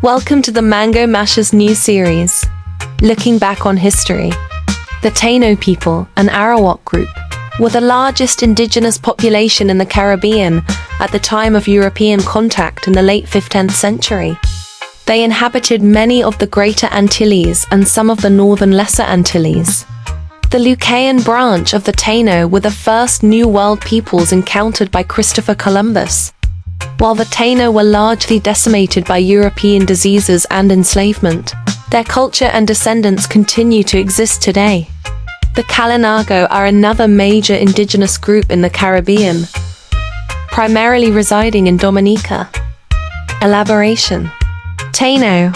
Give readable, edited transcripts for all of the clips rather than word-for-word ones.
Welcome to the Mango Mashers new series. Looking back on history, the Taíno people, an Arawak group, were the largest indigenous population in the Caribbean at the time of European contact in the late 15th century. They inhabited many of the Greater Antilles and some of the northern Lesser Antilles. The Lucayan branch of the Taíno were the first New World peoples encountered by Christopher Columbus. While the Taíno were largely decimated by European diseases and enslavement, their culture and descendants continue to exist today. The Kalinago are another major indigenous group in the Caribbean, primarily residing in Dominica. Elaboration. Taíno.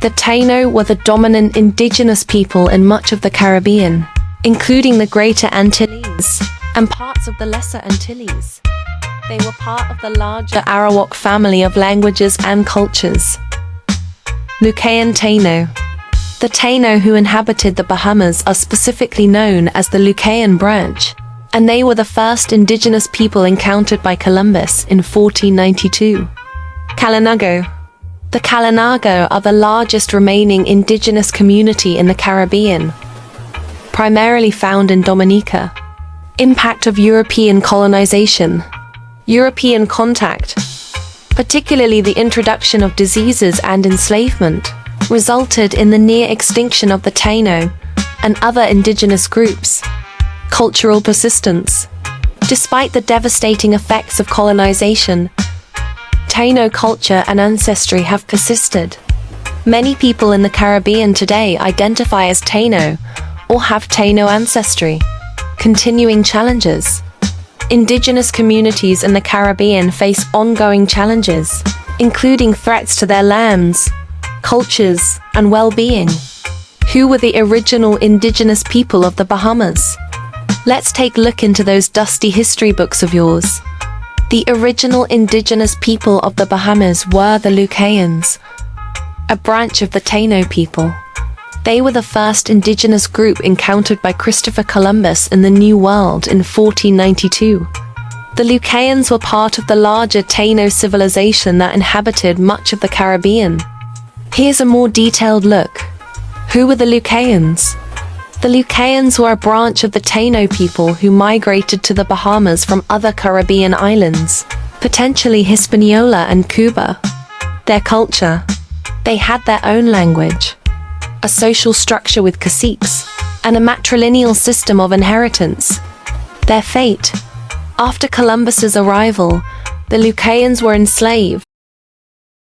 The Taíno were the dominant indigenous people in much of the Caribbean, including the Greater Antilles and parts of the Lesser Antilles. They were part of the larger Arawak family of languages and cultures. Lucayan Taíno. The Taíno who inhabited the Bahamas are specifically known as the Lucayan branch, and they were the first indigenous people encountered by Columbus in 1492. Kalinago. The Kalinago are the largest remaining indigenous community in the Caribbean, primarily found in Dominica. Impact of European colonization. European contact, particularly the introduction of diseases and enslavement, resulted in the near extinction of the Taíno and other indigenous groups. Cultural persistence. Despite the devastating effects of colonization, Taíno culture and ancestry have persisted. Many people in the Caribbean today identify as Taíno or have Taíno ancestry. Continuing challenges. Indigenous communities in the Caribbean face ongoing challenges, including threats to their lands, cultures, and well-being. Who were the original indigenous people of the Bahamas? Let's take a look into those dusty history books of yours. The original indigenous people of the Bahamas were the Lucayans, a branch of the Taíno people. They were the first indigenous group encountered by Christopher Columbus in the New World in 1492. The Lucayans were part of the larger Taíno civilization that inhabited much of the Caribbean. Here's a more detailed look. Who were the Lucayans? The Lucayans were a branch of the Taíno people who migrated to the Bahamas from other Caribbean islands, potentially Hispaniola and Cuba. Their culture. They had their own language, a social structure with caciques, and a matrilineal system of inheritance. Their fate. After Columbus's arrival, the Lucayans were enslaved,